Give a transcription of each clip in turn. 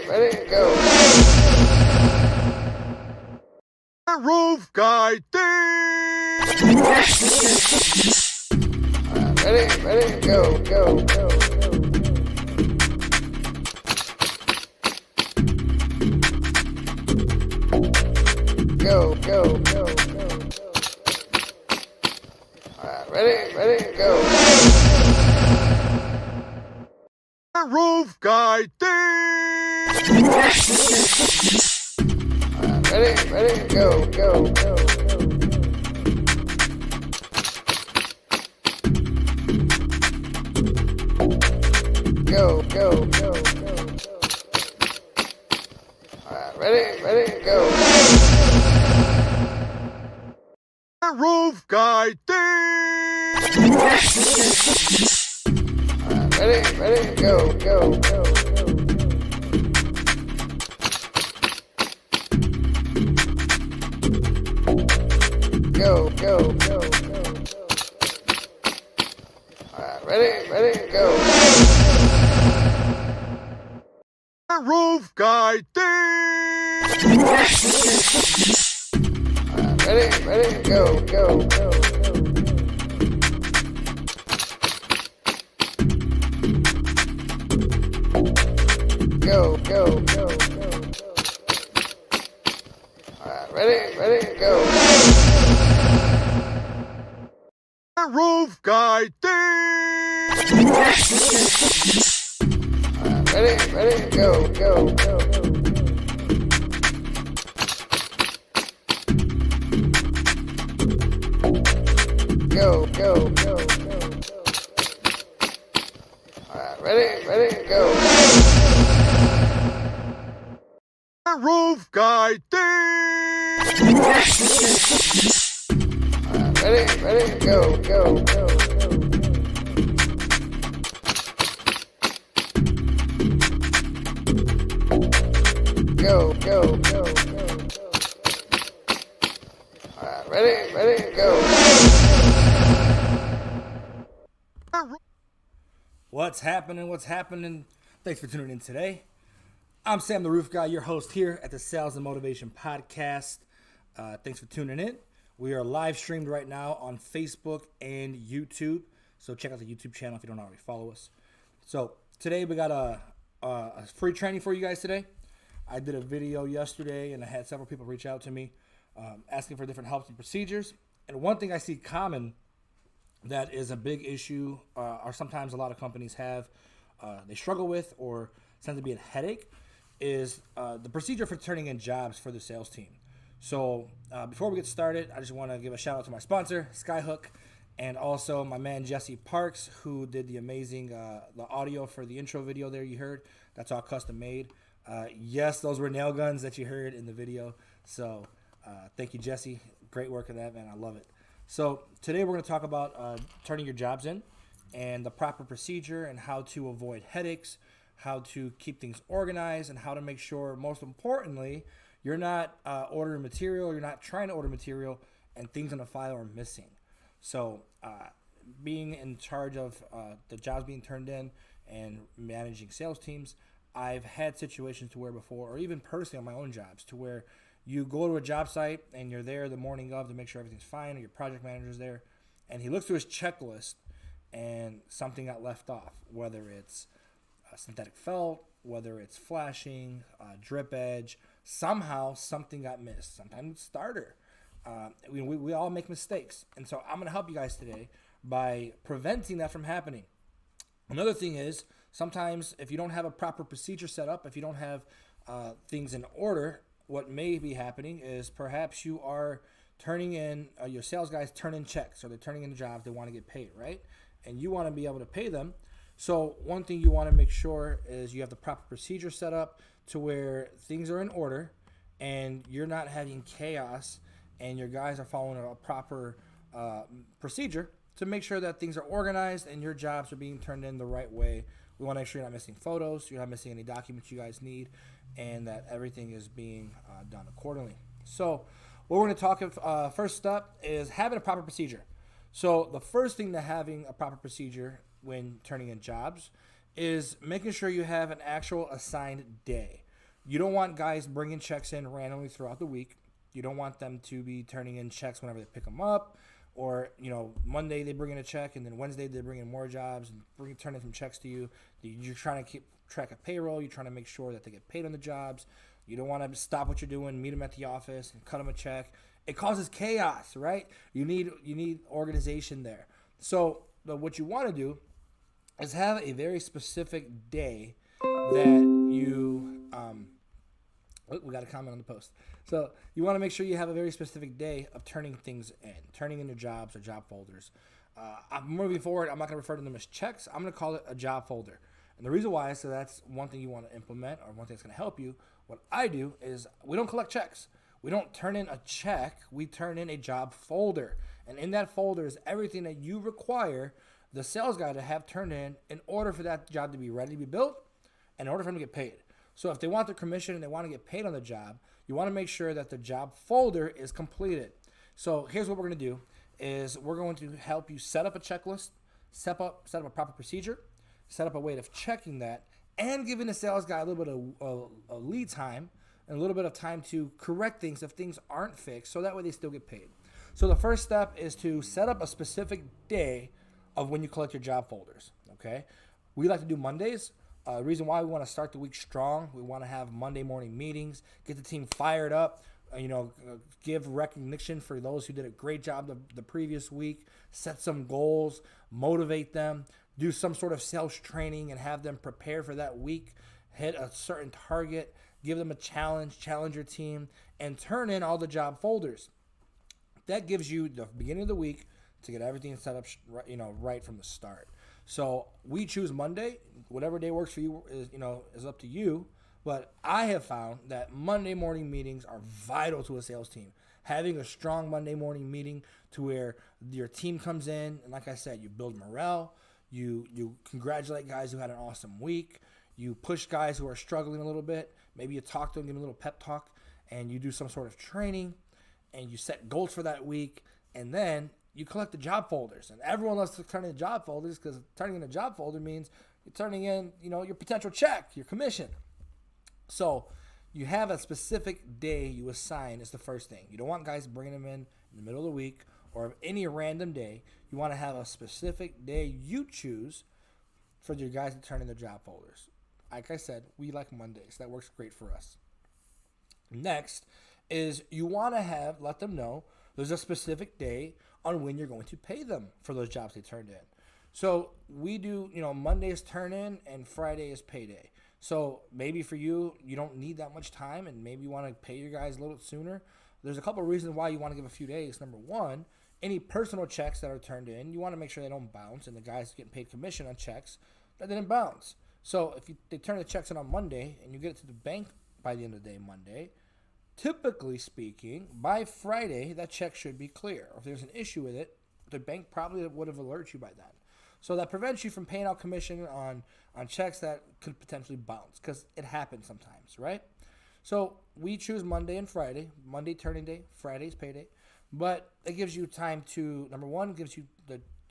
Ready, go. Roof guy thing. Ready, go. Go. Ready, go. Roof guy thing. Ready, go. Go. Ready, go. Roof guy thing. Ready, go. Go. Ready, go. Roof guy thing. Ready, go. Go. Ready, go. Roof guy thing. Ready, go. Go. Ready, go. Roof guy thing. Ready, go. Go. Ready, go. What's happening? Thanks for tuning in today. I'm Sam the Roof Guy, your host here at the Sales and Motivation Podcast. Thanks for tuning in. We are live streamed right now on Facebook and YouTube. So check out the YouTube channel if you don't already follow us. So today we got a free training for you guys today. I did a video yesterday and I had several people reach out to me asking for different helps and procedures. And one thing I see common that is a big issue, or sometimes a lot of companies have, they struggle with or tend to be a headache, is the procedure for turning in jobs for the sales team. So before we get started, I just want to give a shout out to my sponsor, Skyhook, and also my man Jesse Parks, who did the amazing the audio for the intro video there you heard. That's all custom made. Yes, those were nail guns that you heard in the video. So thank you, Jesse. Great work on that, man. I love it. So today we're going to talk about turning your jobs in and the proper procedure and how to avoid headaches, how to keep things organized, and how to make sure, most importantly, you're not ordering material, you're not trying to order material, and things in the file are missing. So being in charge of the jobs being turned in and managing sales teams, I've had situations to where before, or even personally on my own jobs, to where you go to a job site and you're there the morning of to make sure everything's fine, or your project manager's there, and he looks through his checklist and something got left off, whether it's synthetic felt, whether it's flashing, drip edge, somehow something got missed. Sometimes it's starter. We all make mistakes. And so I'm going to help you guys today by preventing that from happening. Another thing is, sometimes if you don't have a proper procedure set up, if you don't have things in order, what may be happening is perhaps you are turning in, your sales guys turn in checks, or they're turning in jobs, they want to get paid, right? And you want to be able to pay them. So one thing you want to make sure is you have the proper procedure set up to where things are in order and you're not having chaos, and your guys are following a proper procedure to make sure that things are organized and your jobs are being turned in the right way. We want to make sure you're not missing photos, you're not missing any documents you guys need, and that everything is being done accordingly. So what we're going to talk first up is having a proper procedure. So the first thing to having a proper procedure when turning in jobs is making sure you have an actual assigned day. You don't want guys bringing checks in randomly throughout the week. You don't want them to be turning in checks whenever they pick them up, or Monday they bring in a check and then Wednesday they bring in more jobs and turn in some checks to you. You're trying to keep track of payroll. You're trying to make sure that they get paid on the jobs. You don't want to stop what you're doing, meet them at the office, and cut them a check. It causes chaos, right? You need organization there. So what you want to do is have a very specific day that you we got a comment on the post. So you want to make sure you have a very specific day of turning things in, turning in your jobs or job folders. I'm moving forward. I'm not going to refer to them as checks. I'm going to call it a job folder. And the reason why is so that's one thing you want to implement, or one thing that's going to help you. What I do is we don't collect checks. We don't turn in a check. We turn in a job folder. And in that folder is everything that you require the sales guy to have turned in order for that job to be ready to be built and in order for him to get paid. So if they want their commission and they want to get paid on the job, you want to make sure that the job folder is completed. So here's what we're going to do is we're going to help you set up a checklist, set up a proper procedure, set up a way of checking that, and giving the sales guy a little bit of a lead time and a little bit of time to correct things if things aren't fixed, so that way they still get paid. So the first step is to set up a specific day of when you collect your job folders, okay? We like to do Mondays. The reason why we want to start the week strong, we want to have Monday morning meetings, get the team fired up, give recognition for those who did a great job the previous week, set some goals, motivate them, do some sort of sales training and have them prepare for that week, hit a certain target, give them a challenge your team, and turn in all the job folders. That gives you the beginning of the week to get everything set up right from the start. So we choose Monday. Whatever day works for you is up to you. But I have found that Monday morning meetings are vital to a sales team. Having a strong Monday morning meeting to where your team comes in, and like I said, you build morale, you congratulate guys who had an awesome week, you push guys who are struggling a little bit, maybe you talk to them, give them a little pep talk, and you do some sort of training, and you set goals for that week, and then you collect the job folders. And everyone loves to turn in job folders because turning in a job folder means you're turning in, your potential check, your commission. So you have a specific day you assign is the first thing. You don't want guys bringing them in the middle of the week or any random day. You want to have a specific day you choose for your guys to turn in their job folders. Like I said, we like Mondays. That works great for us. Next is you want to let them know there's a specific day on when you're going to pay them for those jobs they turned in. So we do, Monday is turn in and Friday is payday. So maybe for you, you don't need that much time and maybe you want to pay your guys a little sooner. There's a couple of reasons why you want to give a few days. Number one, any personal checks that are turned in, you want to make sure they don't bounce and the guys getting paid commission on checks that didn't bounce. So if they turn the checks in on Monday and you get it to the bank by the end of the day Monday, typically speaking, by Friday, that check should be clear. If there's an issue with it, the bank probably would have alerted you by then. So that prevents you from paying out commission on checks that could potentially bounce because it happens sometimes, right? So we choose Monday and Friday. Monday turning day, Friday's payday. But it gives you time to, number one, gives you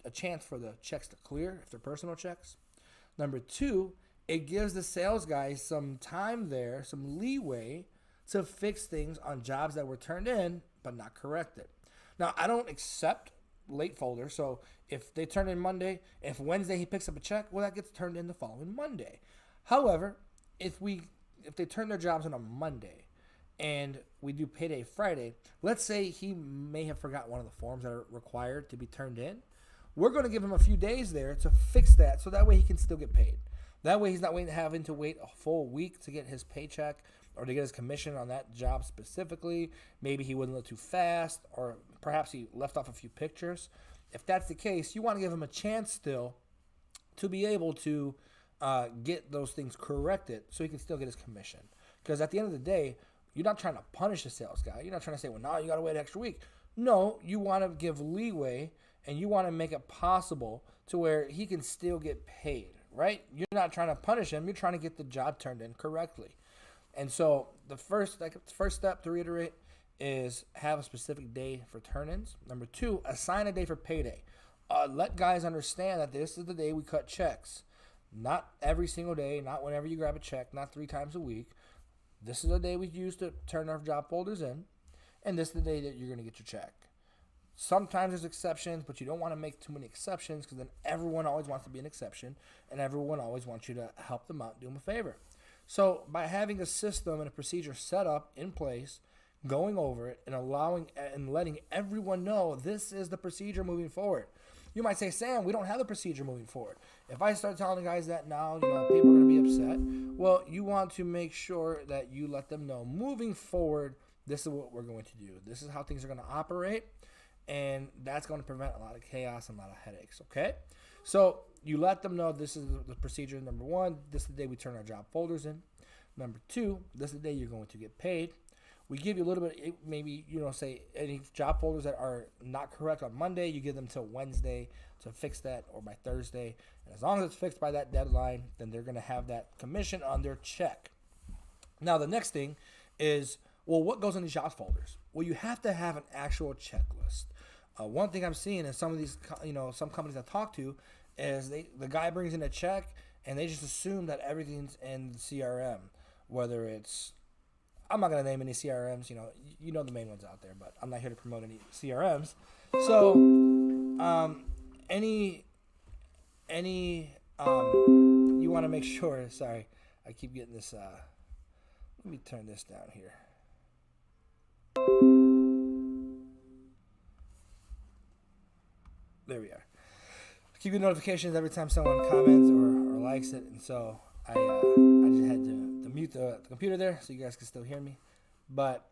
a chance for the checks to clear if they're personal checks. Number two, it gives the sales guys some time there, some leeway to fix things on jobs that were turned in but not corrected. Now, I don't accept late folders, so if they turn in Monday, if Wednesday he picks up a check, well, that gets turned in the following Monday. However, if they turn their jobs in on Monday and we do payday Friday, let's say he may have forgot one of the forms that are required to be turned in, we're going to give him a few days there to fix that so that way he can still get paid. That way he's not having to wait a full week to get his paycheck or to get his commission on that job specifically. Maybe he went a little too fast, or perhaps he left off a few pictures. If that's the case, you want to give him a chance still to be able to get those things corrected so he can still get his commission. Because at the end of the day, you're not trying to punish the sales guy. You're not trying to say, well, now you got to wait an extra week. No, you want to give leeway and you want to make it possible to where he can still get paid, right? You're not trying to punish him. You're trying to get the job turned in correctly. And so the first step, to reiterate, is have a specific day for turn-ins. Number two, assign a day for payday. let guys understand that this is the day we cut checks. Not every single day, not whenever you grab a check, not 3 times a week. This is the day we use to turn our job folders in, and this is the day that you're going to get your check. Sometimes there's exceptions, but you don't want to make too many exceptions because then everyone always wants to be an exception, and everyone always wants you to help them out, do them a favor. So by having a system and a procedure set up in place, going over it and allowing and letting everyone know this is the procedure moving forward. You might say, Sam, we don't have the procedure moving forward. If I start telling the guys that now, people are going to be upset. Well, you want to make sure that you let them know moving forward, this is what we're going to do. This is how things are going to operate. And that's going to prevent a lot of chaos and a lot of headaches, okay? So you let them know this is the procedure. Number 1, this is the day we turn our job folders in. Number 2, this is the day you're going to get paid. We give you a little bit, maybe, say any job folders that are not correct on Monday, you give them till Wednesday to fix that, or by Thursday. And as long as it's fixed by that deadline, then they're going to have that commission on their check. Now, the next thing is, well, what goes in these job folders? Well, you have to have an actual checklist. One thing I'm seeing in some of these, some companies I talk to is the guy brings in a check and they just assume that everything's in the CRM, whether it's, I'm not going to name any CRMs, you know the main ones out there, but I'm not here to promote any CRMs. So, you want to make sure, sorry, I keep getting this, let me turn this down here. There we are. I keep getting notifications every time someone comments or likes it, and so I just had to mute the computer there so you guys can still hear me. But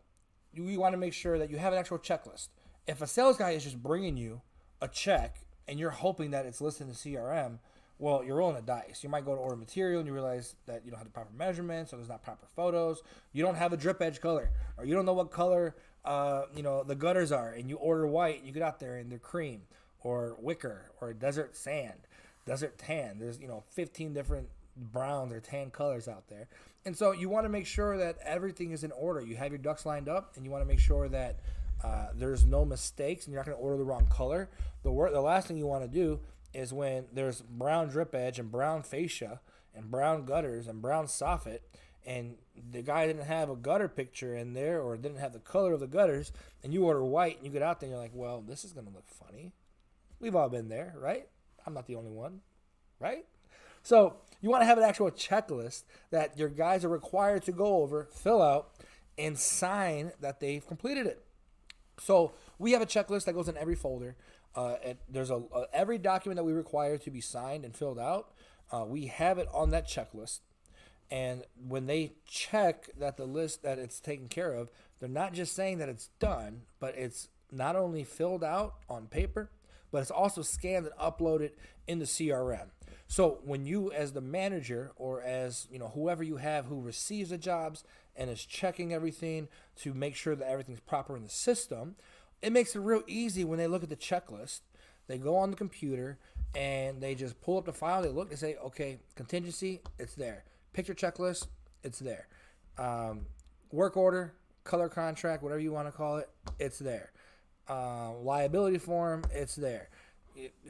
you want to make sure that you have an actual checklist. If a sales guy is just bringing you a check and you're hoping that it's listed in the CRM, well, you're rolling the dice. You might go to order material and you realize that you don't have the proper measurements, or there's not proper photos. You don't have a drip edge color, or you don't know what color the gutters are, and you order white. You get out there and they're cream, or wicker, or desert sand, desert tan. There's 15 different browns or tan colors out there. And so you want to make sure that everything is in order. You have your ducks lined up, and you want to make sure that there's no mistakes and you're not going to order the wrong color. The last thing you want to do is when there's brown drip edge and brown fascia and brown gutters and brown soffit, and the guy didn't have a gutter picture in there or didn't have the color of the gutters, and you order white and you get out there and you're like, well, this is going to look funny. We've all been there, right? I'm not the only one, right? So you want to have an actual checklist that your guys are required to go over, fill out, and sign that they've completed it. So we have a checklist that goes in every folder. There's every document that we require to be signed and filled out. We have it on that checklist. And when they check that the list that it's taken care of, they're not just saying that it's done, but it's not only filled out on paper, but it's also scanned and uploaded in the CRM. So when you, as the manager, or as whoever you have who receives the jobs and is checking everything to make sure that everything's proper in the system, it makes it real easy when they look at the checklist. They go on the computer and they just pull up the file. They look and say, okay, contingency, it's there. Picture checklist, it's there. Work order, color contract, whatever you want to call it, it's there. Liability form, it's there.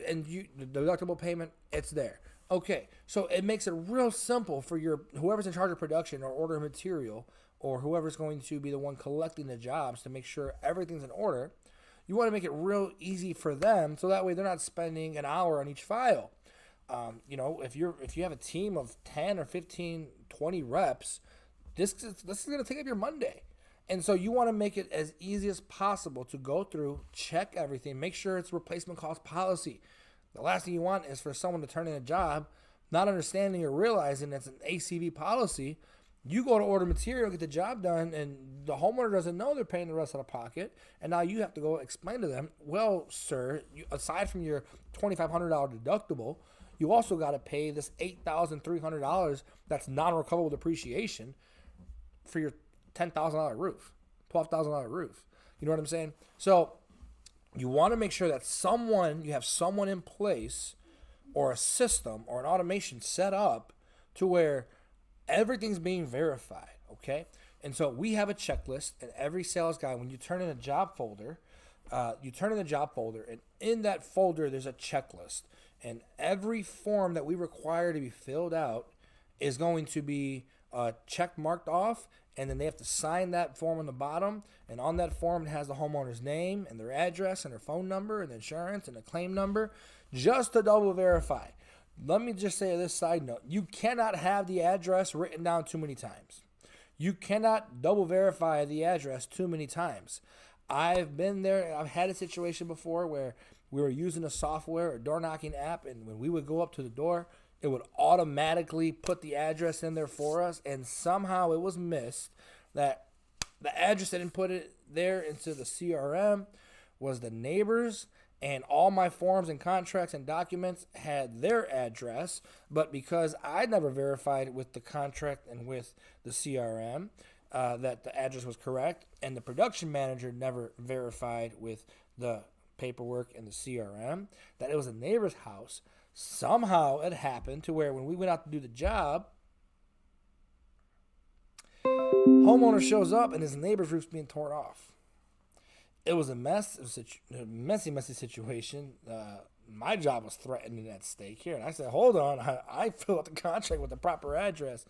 And the deductible payment, it's there. Okay, so it makes it real simple for whoever's in charge of production or order material, or whoever's going to be the one collecting the jobs to make sure everything's in order. You want to make it real easy for them, so that way they're not spending an hour on each file. If you have a team of 10 or 15, 20 reps, this is going to take up your Monday. And so you want to make it as easy as possible to go through, check everything, make sure it's replacement cost policy. The last thing you want is for someone to turn in a job, not understanding or realizing it's an ACV policy. You go to order material, get the job done, and the homeowner doesn't know they're paying the rest out of pocket. And now you have to go explain to them, well, sir, aside from your $2,500 deductible, you also got to pay this $8,300 that's non-recoverable depreciation for your $10,000 roof, $12,000 roof. You know what I'm saying? So you want to make sure that you have someone in place, or a system or an automation set up to where everything's being verified, okay? And so we have a checklist, and every sales guy, when you turn in a job folder, You turn in the job folder, and in that folder, there's a checklist. And every form that we require to be filled out is going to be check marked off, and then they have to sign that form on the bottom. And on that form, it has the homeowner's name and their address and their phone number and insurance and the claim number, just to double verify. Let me just say this side note. You cannot have the address written down too many times. You cannot double verify the address too many times. I've been there. I've had a situation before where we were using a software or door knocking app, and when we would go up to the door, it would automatically put the address in there for us, and somehow it was missed that the address that didn't put it there into the CRM was the neighbor's, and all my forms and contracts and documents had their address, but because I never verified with the contract and with the CRM that the address was correct, and the production manager never verified with the paperwork and the CRM that it was a neighbor's house, somehow it happened to where when we went out to do the job, homeowner shows up and his neighbor's roof's being torn off. It was a mess. It was a messy situation. My job was threatened and at stake here. And I said, hold on. I filled out the contract with the proper address.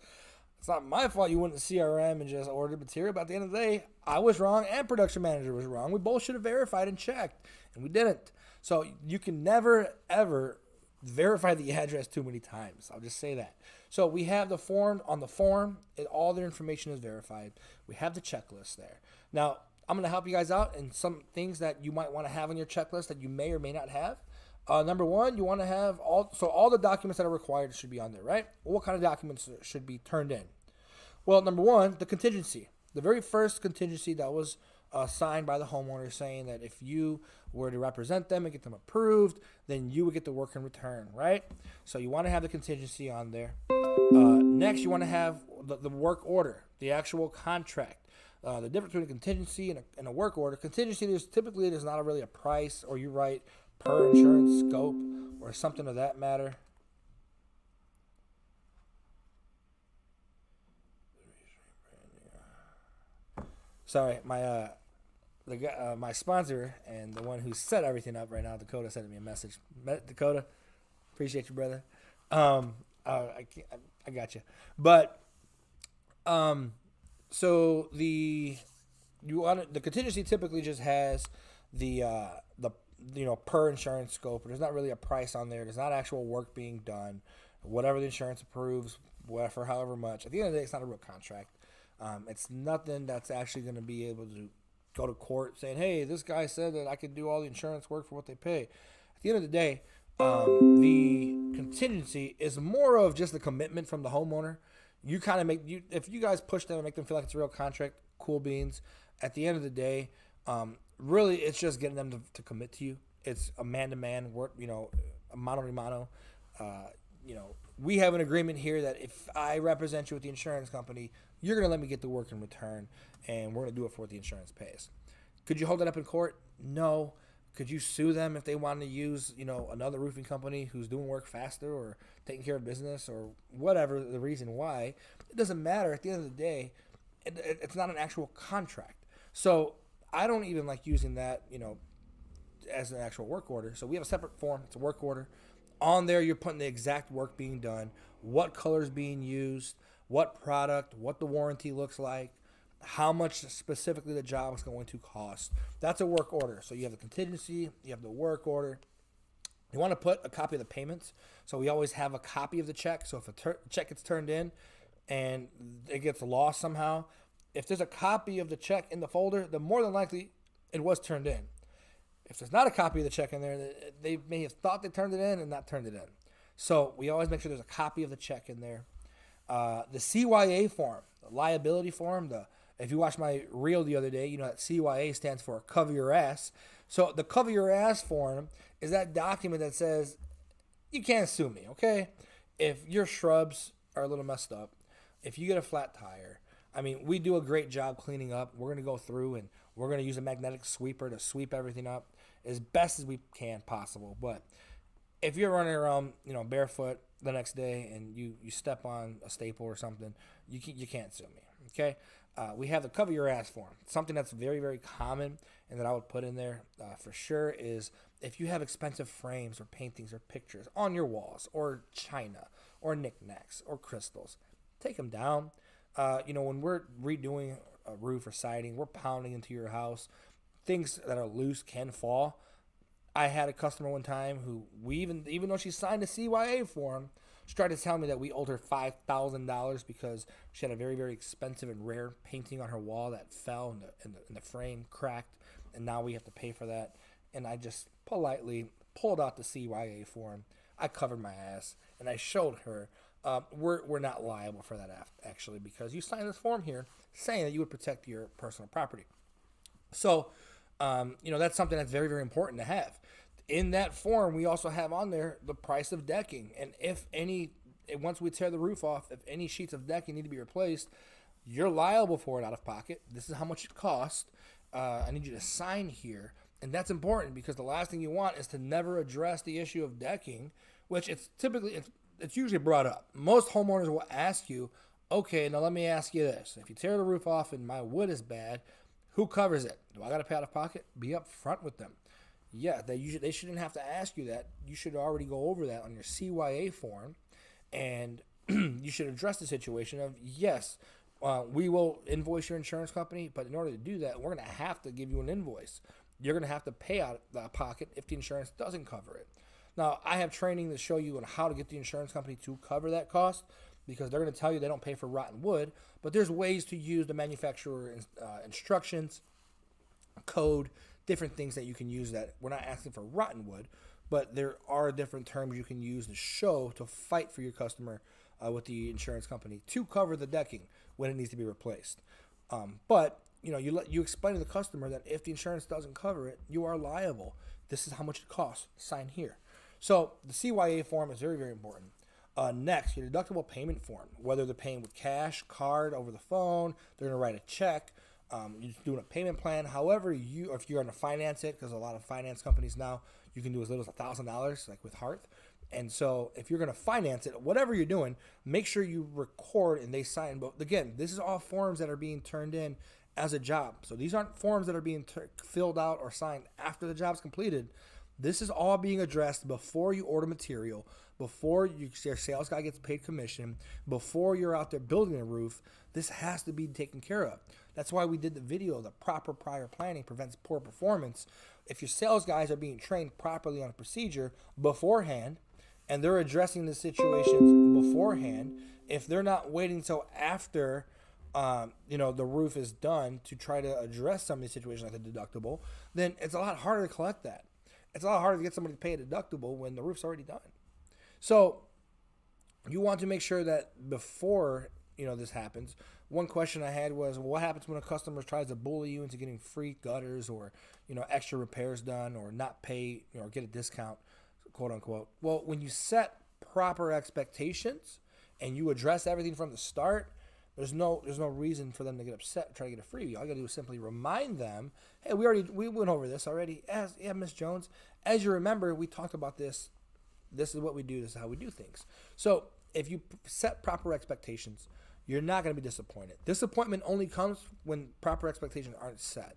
It's not my fault you went to CRM and just ordered material. But at the end of the day, I was wrong and production manager was wrong. We both should have verified and checked, and we didn't. So you can never, ever verify the address too many times. I'll just say that. So we have the form. On the form, all their information is verified. We have the checklist there. Now, I'm going to help you guys out in some things that you might want to have on your checklist that you may or may not have. Number one, you want to have all the documents that are required should be on there, right? What kind of documents should be turned in? Well, number one, the contingency. The very first contingency that was signed by the homeowner saying that if you were to represent them and get them approved, then you would get the work in return, right? So you want to have the contingency on there. Next, you want to have the work order, the actual contract. The difference between a contingency and a work order. Contingency, there's not really a price, or you write per insurance scope or something of that matter. Sorry, my sponsor and the one who set everything up right now, Dakota, sent me a message. Dakota, appreciate you, brother. I got you, but so the contingency typically just has the per insurance scope. There's not really a price on there. There's not actual work being done. Whatever the insurance approves, for however much. At the end of the day, it's not a real contract. It's nothing that's actually going to be able to go to court saying, hey, this guy said that I could do all the insurance work for what they pay. At the end of the day, the contingency is more of just a commitment from the homeowner. You kind of if you guys push them and make them feel like it's a real contract, cool beans. At the end of the day, really, it's just getting them to commit to you. It's a man-to-man work, a mano-to-mano. We have an agreement here that if I represent you with the insurance company, you're going to let me get the work in return, and we're going to do it for what the insurance pays. Could you hold that up in court? No. Could you sue them if they want to use, another roofing company who's doing work faster or taking care of business or whatever the reason why? It doesn't matter. At the end of the day, it's not an actual contract. So I don't even like using that, as an actual work order. So we have a separate form. It's a work order. On there, you're putting the exact work being done, what colors being used, what product, what the warranty looks like, how much specifically the job is going to cost. That's a work order. So you have the contingency, you have the work order. You want to put a copy of the payments. So we always have a copy of the check. So if a check gets turned in and it gets lost somehow, if there's a copy of the check in the folder, then more than likely it was turned in. If there's not a copy of the check in there, they may have thought they turned it in and not turned it in. So we always make sure there's a copy of the check in there. The CYA form, the liability form, if you watched my reel the other day, that CYA stands for cover your ass. So the cover your ass form is that document that says you can't sue me, okay? If your shrubs are a little messed up, if you get a flat tire, we do a great job cleaning up. We're going to go through and we're going to use a magnetic sweeper to sweep everything up as best as we can possible. But if you're running around, barefoot the next day and you step on a staple or something, you can't sue me, okay? We have the cover your ass form. Something that's very, very common and that I would put in there for sure is if you have expensive frames or paintings or pictures on your walls or china or knickknacks or crystals, take them down. When we're redoing a roof or siding, we're pounding into your house. Things that are loose can fall. I had a customer one time who even though she signed a CYA form, she tried to tell me that we owed her $5,000 because she had a very, very expensive and rare painting on her wall that fell and the frame cracked, and now we have to pay for that. And I just politely pulled out the CYA form. I covered my ass, and I showed her we're not liable for that actually because you signed this form here saying that you would protect your personal property. So, that's something that's very, very important to have. In that form, we also have on there the price of decking. And once we tear the roof off, if any sheets of decking need to be replaced, you're liable for it out of pocket. This is how much it costs. I need you to sign here. And that's important because the last thing you want is to never address the issue of decking, which it's usually brought up. Most homeowners will ask you, okay, now let me ask you this. If you tear the roof off and my wood is bad, who covers it? Do I got to pay out of pocket? Be up front with them. Yeah, they shouldn't have to ask you that. You should already go over that on your CYA form, and you should address the situation of, yes, we will invoice your insurance company, but in order to do that, we're going to have to give you an invoice. You're going to have to pay out of the pocket if the insurance doesn't cover it. Now, I have training to show you on how to get the insurance company to cover that cost because they're going to tell you they don't pay for rotten wood, but there's ways to use the manufacturer instructions, code, different things that you can use that we're not asking for rotten wood, but there are different terms you can use to fight for your customer with the insurance company to cover the decking when it needs to be replaced. But you explain to the customer that if the insurance doesn't cover it, you are liable. This is how much it costs. Sign here. So the CYA form is very, very important. Next, your deductible payment form, whether they're paying with cash, card, over the phone, they're going to write a check. You're doing a payment plan. However, if you're going to finance it, because a lot of finance companies now, you can do as little as $1,000, like with Hearth. And so if you're going to finance it, whatever you're doing, make sure you record and they sign. But again, this is all forms that are being turned in as a job. So these aren't forms that are being filled out or signed after the job's completed. This is all being addressed before you order material, before your sales guy gets paid commission, before you're out there building a roof. This has to be taken care of. That's why we did the video, the proper prior planning prevents poor performance. If your sales guys are being trained properly on a procedure beforehand, and they're addressing the situations beforehand, if they're not waiting till after the roof is done to try to address some of these situations like the deductible, then it's a lot harder to collect that. It's a lot harder to get somebody to pay a deductible when the roof's already done. So you want to make sure that before this happens. One question I had was, what happens when a customer tries to bully you into getting free gutters or extra repairs done or not pay or get a discount, quote unquote? Well, when you set proper expectations and you address everything from the start, there's no reason for them to get upset and try to get a freebie. All you gotta do is simply remind them, hey, we went over this already. Miss Jones, as you remember, we talked about this. This is what we do. This is how we do things. So if you set proper expectations, you're not going to be disappointed. Disappointment only comes when proper expectations aren't set.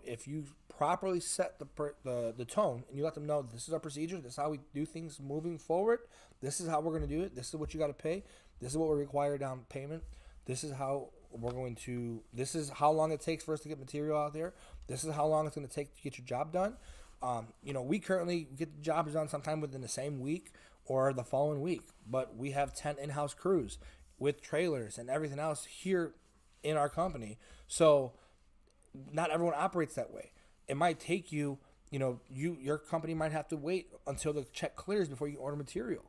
If you properly set the tone and you let them know this is our procedure, this is how we do things moving forward, this is how we're going to do it, this is what you got to pay, this is what we require down payment, this is how this is how long it takes for us to get material out there, this is how long it's going to take to get your job done. We currently get the jobs done sometime within the same week or the following week, but we have 10 in-house crews with trailers and everything else here in our company. So not everyone operates that way. It might take you, your company might have to wait until the check clears before you order material.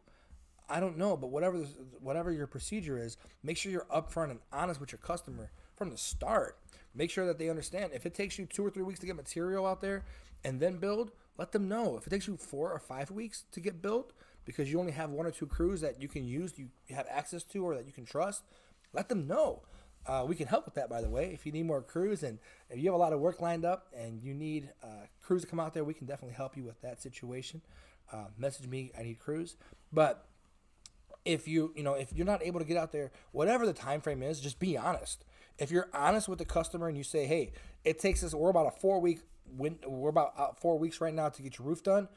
I don't know, but whatever your procedure is, make sure you're upfront and honest with your customer from the start. Make sure that they understand. If it takes you 2 or 3 weeks to get material out there and then build, let them know. If it takes you 4 or 5 weeks to get built because you only have 1 or 2 crews that you can use, you have access to, or that you can trust, let them know. We can help with that, by the way. If you need more crews and if you have a lot of work lined up and you need crews to come out there, we can definitely help you with that situation. Message me, I need crews. But if you're not able to get out there, whatever the time frame is, just be honest. If you're honest with the customer and you say, hey, it takes us, we're about 4 weeks right now to get your roof done.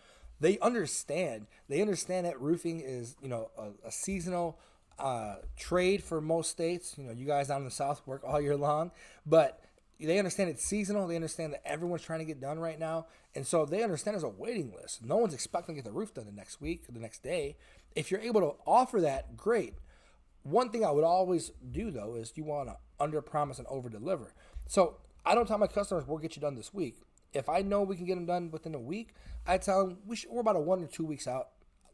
They understand. They understand that roofing is, a seasonal trade for most states. You guys down in the South work all year long, but they understand it's seasonal. They understand that everyone's trying to get done right now. And so they understand there's a waiting list. No one's expecting to get the roof done the next week or the next day. If you're able to offer that, great. One thing I would always do, though, is you want to under promise and over deliver. So I don't tell my customers, we'll get you done this week. If I know we can get them done within a week, I tell them we're about 1 or 2 weeks out.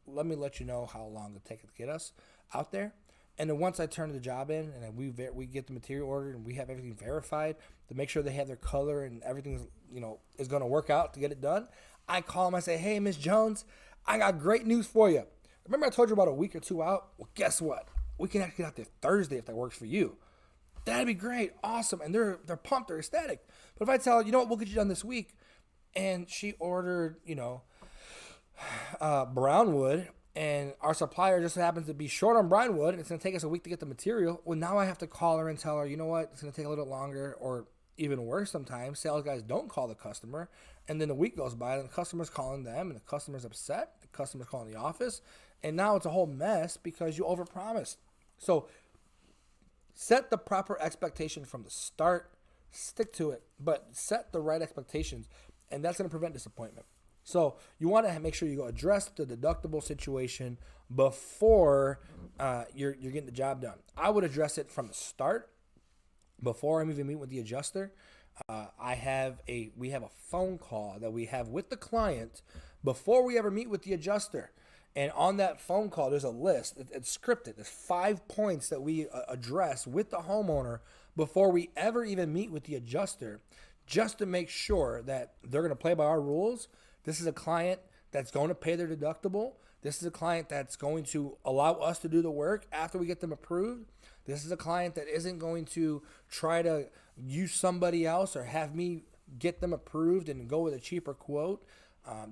Let me let you know how long it'll take to get us out there. And then once I turn the job in and then we get the material ordered and we have everything verified to make sure they have their color and everything is going to work out to get it done, I call them. I say, hey, Miss Jones, I got great news for you. Remember I told you about a week or two out? Well, guess what? We can actually get out there Thursday if that works for you. That'd be great. Awesome. And they're pumped. They're ecstatic. But if I tell her, what, we'll get you done this week. And she ordered, brownwood, and our supplier just happens to be short on brownwood, and it's going to take us a week to get the material. Well, now I have to call her and tell her, you know what, it's going to take a little longer, or even worse sometimes, sales guys don't call the customer, and then the week goes by, and the customer's calling them, and the customer's upset, the customer's calling the office, and now it's a whole mess because you overpromised. So set the proper expectation from the start, stick to it, but set the right expectations, and that's going to prevent disappointment. So you want to make sure you go address the deductible situation before you're getting the job done. I would address it from the start before I'm even meeting with the adjuster. We have a phone call that we have with the client before we ever meet with the adjuster. And on that phone call, there's a list. It's scripted. There's 5 points that we address with the homeowner before we ever even meet with the adjuster, just to make sure that they're going to play by our rules. This is a client that's going to pay their deductible. This is a client that's going to allow us to do the work after we get them approved. This is a client that isn't going to try to use somebody else or have me get them approved and go with a cheaper quote.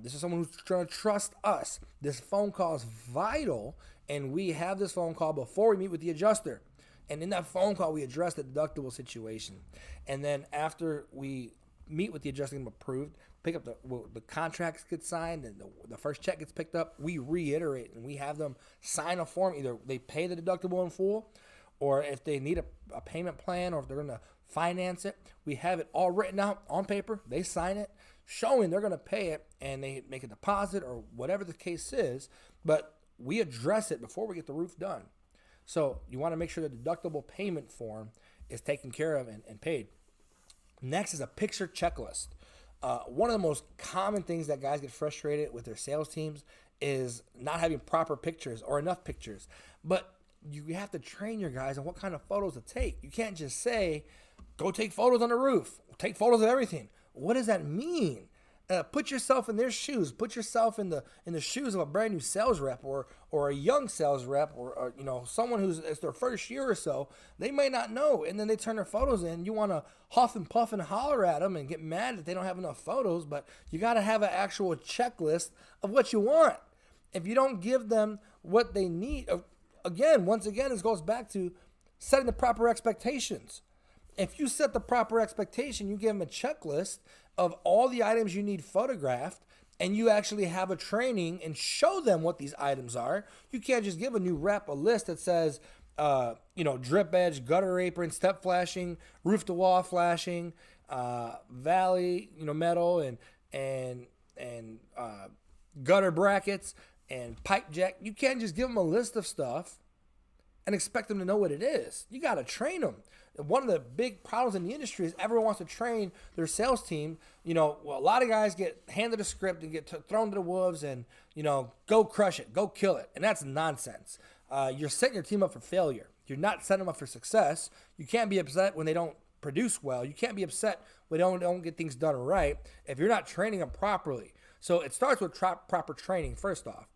This is someone who's trying to trust us. This phone call is vital, and we have this phone call before we meet with the adjuster. And in that phone call, we address the deductible situation. And then after we meet with the adjuster and approved, pick up the contracts get signed and the first check gets picked up, we reiterate and we have them sign a form. Either they pay the deductible in full, or if they need a payment plan, or if they're going to finance it, we have it all written out on paper. They sign it, showing they're going to pay it, and they make a deposit or whatever the case is. But we address it before we get the roof done. So you want to make sure the deductible payment form is taken care of and paid. Next is a picture checklist. One of the most common things that guys get frustrated with their sales teams is not having proper pictures or enough pictures. But you have to train your guys on what kind of photos to take. You can't just say, go take photos on the roof, take photos of everything. What does that mean? Put yourself in their shoes. Put yourself in the shoes of a brand new sales rep or a young sales rep or someone it's their first year or so. They may not know, and then they turn their photos in. You want to huff and puff and holler at them and get mad that they don't have enough photos, but you got to have an actual checklist of what you want. If you don't give them what they need, once again, this goes back to setting the proper expectations. If you set the proper expectation, you give them a checklist of all the items you need photographed, and you actually have a training and show them what these items are. You can't just give a new rep a list that says, drip edge, gutter apron, step flashing, roof to wall flashing, valley, metal and gutter brackets and pipe jack. You can't just give them a list of stuff and expect them to know what it is. You got to train them. One of the big problems in the industry is everyone wants to train their sales team. A lot of guys get handed a script and get thrown to the wolves and, go crush it, go kill it. And that's nonsense. You're setting your team up for failure. You're not setting them up for success. You can't be upset when they don't produce well. You can't be upset when they don't get things done right if you're not training them properly. So it starts with proper training, first off.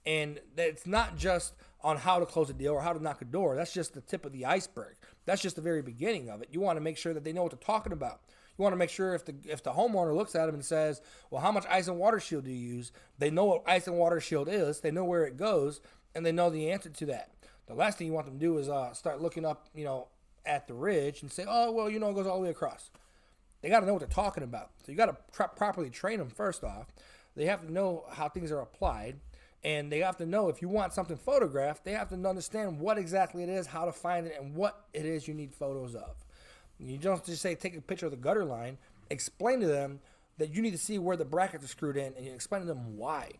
And it's not just on how to close a deal or how to knock a door. That's just the tip of the iceberg. That's just the very beginning of it. You want to make sure that they know what they're talking about. You want to make sure if the homeowner looks at them and says, well, how much ice and water shield do you use? They know what ice and water shield is. They know where it goes, and they know the answer to that. The last thing you want them to do is start looking up, at the ridge and say, oh, well, it goes all the way across. They got to know what they're talking about. So you got to properly train them first off. They have to know how things are applied. And they have to know if you want something photographed, they have to understand what exactly it is, how to find it, and what it is you need photos of. You don't just say, take a picture of the gutter line. Explain to them that you need to see where the brackets are screwed in, and you explain to them why.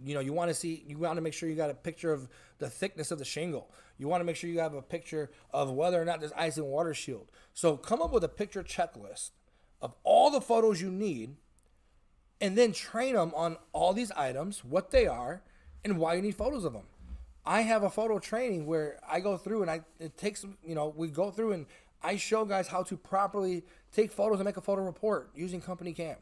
You want to make sure you got a picture of the thickness of the shingle. You want to make sure you have a picture of whether or not there's ice and water shield. So come up with a picture checklist of all the photos you need, and then train them on all these items, what they are, and why you need photos of them. I have a photo training where I go through and we go through and I show guys how to properly take photos and make a photo report using company cam.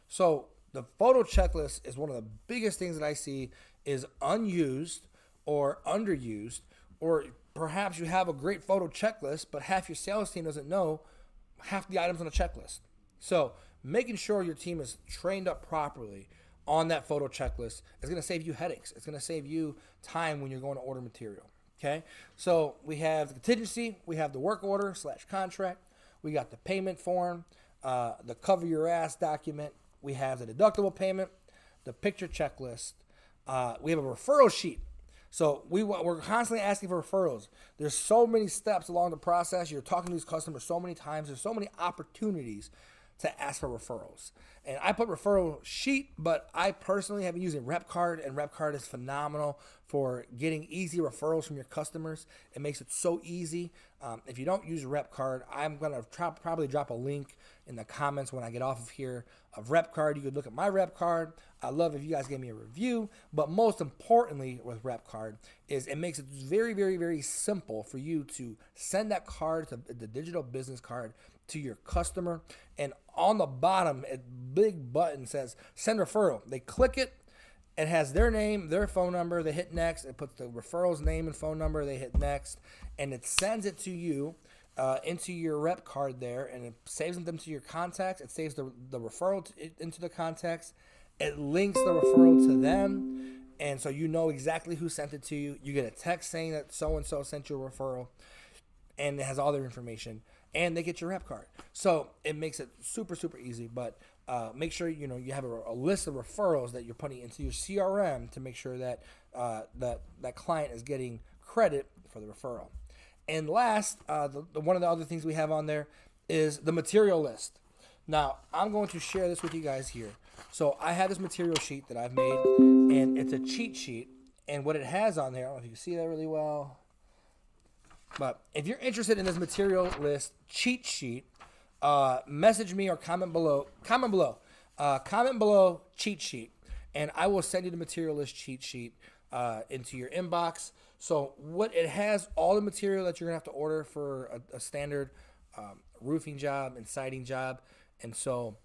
So the photo checklist is one of the biggest things that I see is unused or underused, or perhaps you have a great photo checklist, but half your sales team doesn't know half the items on the checklist. So making sure your team is trained up properly on that photo checklist is going to save you headaches. It's going to save you time when you're going to order material. Okay, so we have the contingency, we have the work order / contract, we got the payment form, the cover your ass document, we have the deductible payment, the picture checklist, we have a referral sheet. So we're constantly asking for referrals. There's so many steps along the process. You're talking to these customers so many times. There's so many opportunities to ask for referrals. And I put referral sheet, but I personally have been using RepCard, and RepCard is phenomenal for getting easy referrals from your customers. It makes it so easy. If you don't use RepCard, I'm going to probably drop a link in the comments when I get off of here of RepCard. You could look at my RepCard. I love if you guys give me a review, but most importantly with RepCard is it makes it very, very, very simple for you to send that card, to the digital business card, to your customer. And on the bottom, a big button says send referral. They click it. It has their name, their phone number. They hit next. It puts the referral's name and phone number. They hit next. And it sends it to you into your rep card there. And it saves them to your contacts. It saves the referral into the contacts. It links the referral to them. And so you know exactly who sent it to you. You get a text saying that so-and-so sent you a referral. And it has all their information. And they get your rep card. So it makes it super, super easy. But make sure you have a list of referrals that you're putting into your CRM to make sure that that client is getting credit for the referral. And last, one of the other things we have on there is the material list. Now, I'm going to share this with you guys here. So I have this material sheet that I've made, and it's a cheat sheet. And what it has on there, I don't know if you can see that really well, but if you're interested in this material list cheat sheet, message me or comment below cheat sheet, and I will send you the material list cheat sheet into your inbox. So what it has, all the material that you're gonna have to order for a standard roofing job and siding job, and so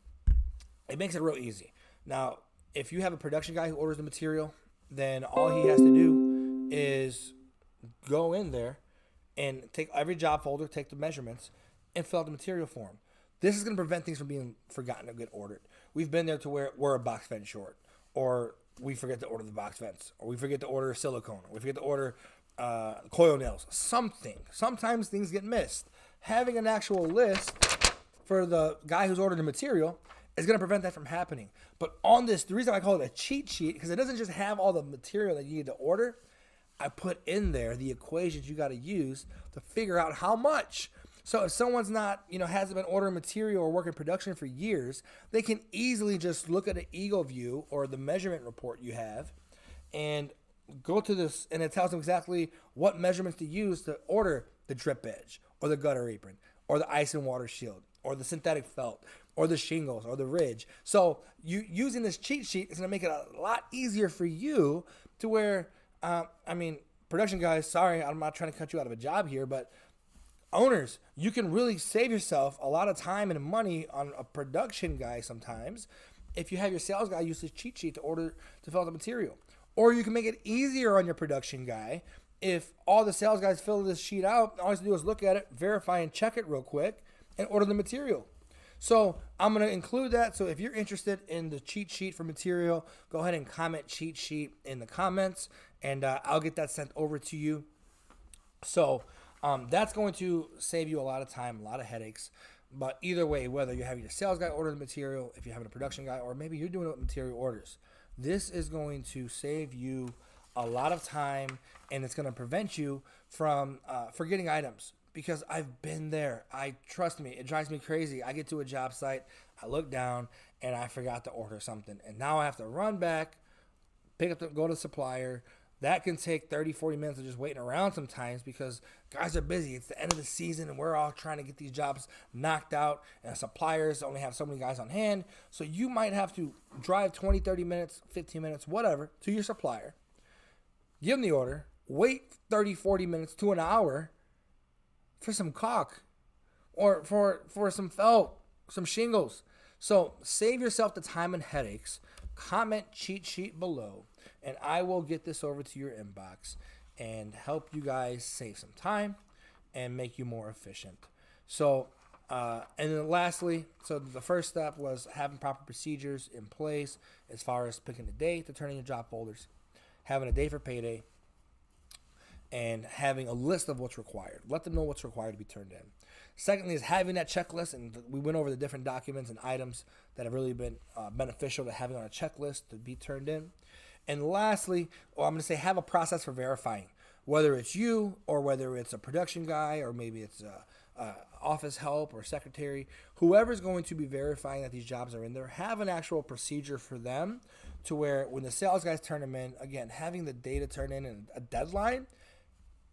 it makes it real easy. Now, if you have a production guy who orders the material, then all he has to do is go in there and take every job folder, take the measurements, and fill out the material form. This is going to prevent things from being forgotten to get ordered. We've been there to where we're a box vent short, or we forget to order the box vents, or we forget to order silicone, or we forget to order coil nails, something. Sometimes things get missed. Having an actual list for the guy who's ordered the material is going to prevent that from happening. But on this, the reason I call it a cheat sheet, because it doesn't just have all the material that you need to order. I put in there the equations you got to use to figure out how much. So if someone's not, hasn't been ordering material or working production for years, they can easily just look at an Eagle View or the measurement report you have and go to this, and it tells them exactly what measurements to use to order the drip edge or the gutter apron or the ice and water shield or the synthetic felt or the shingles or the ridge. So you using this cheat sheet is going to make it a lot easier for you to where, production guys, sorry, I'm not trying to cut you out of a job here, but owners, you can really save yourself a lot of time and money on a production guy sometimes if you have your sales guy use this cheat sheet to fill out the material. Or you can make it easier on your production guy if all the sales guys fill this sheet out, all you have to do is look at it, verify and check it real quick, and order the material. So I'm going to include that. So if you're interested in the cheat sheet for material, go ahead and comment cheat sheet in the comments, and I'll get that sent over to you. So That's going to save you a lot of time, a lot of headaches. But either way, whether you're having your sales guy order the material, if you're having a production guy, or maybe you're doing it with material orders, this is going to save you a lot of time, and it's going to prevent you from forgetting items. Because I've been there. Trust me, it drives me crazy. I get to a job site, I look down, and I forgot to order something, and now I have to run back, go to the supplier. That can take 30, 40 minutes of just waiting around sometimes because guys are busy. It's the end of the season and we're all trying to get these jobs knocked out, and suppliers only have so many guys on hand. So you might have to drive 20, 30 minutes, 15 minutes, whatever, to your supplier, give them the order, wait 30, 40 minutes to an hour for some caulk or for some felt, some shingles. So save yourself the time and headaches. Comment cheat sheet below, and I will get this over to your inbox and help you guys save some time and make you more efficient. So, and then lastly, so the first step was having proper procedures in place as far as picking a date to turn in your job folders, having a day for payday, and having a list of what's required. Let them know what's required to be turned in. Secondly is having that checklist, and we went over the different documents and items that have really been beneficial to having on a checklist to be turned in. And lastly, I'm going to say have a process for verifying, whether it's you or whether it's a production guy or maybe it's a office help or secretary, whoever's going to be verifying that these jobs are in there, have an actual procedure for them to where when the sales guys turn them in, again, having the data turn in and a deadline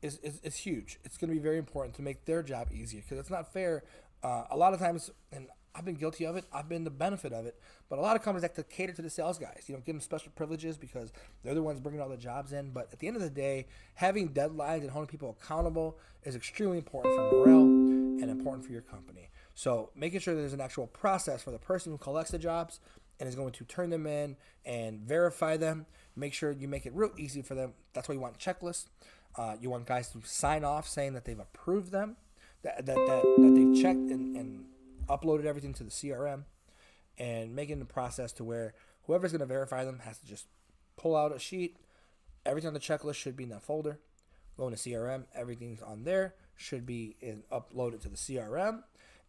is huge. It's going to be very important to make their job easier because it's not fair. A lot of times, and I've been guilty of it, I've been the benefit of it, but a lot of companies like to cater to the sales guys, give them special privileges because they're the ones bringing all the jobs in. But at the end of the day, having deadlines and holding people accountable is extremely important for morale and important for your company. So making sure there's an actual process for the person who collects the jobs and is going to turn them in and verify them. Make sure you make it real easy for them. That's why you want checklists. You want guys to sign off saying that they've approved them, that they've checked and uploaded everything to the CRM, and making the process to where whoever's going to verify them has to just pull out a sheet. Everything on the checklist should be in that folder. Go into CRM. Everything's on there. Should be uploaded to the CRM.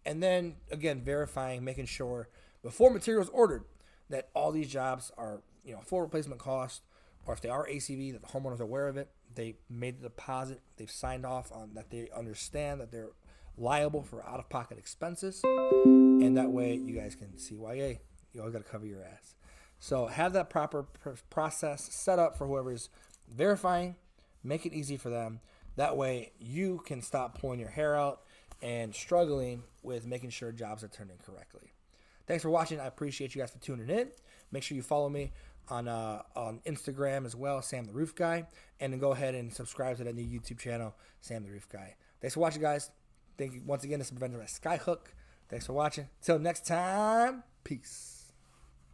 And then, again, verifying, making sure before material is ordered that all these jobs are full replacement cost, or if they are ACV, that the homeowner's aware of it. They made the deposit. They've signed off on that. They understand that they're liable for out-of-pocket expenses. And that way you guys can CYA. You always got to cover your ass. So have that proper process set up for whoever's verifying. Make it easy for them. That way you can stop pulling your hair out and struggling with making sure jobs are turned in correctly. Thanks for watching. I appreciate you guys for tuning in. Make sure you follow me on Instagram as well, Sam the Roof Guy, and then go ahead and subscribe to that new YouTube channel, Sam the Roof Guy. Thanks for watching, guys. Thank you once again. This is presented by Skyhook. Thanks for watching. Till next time, peace.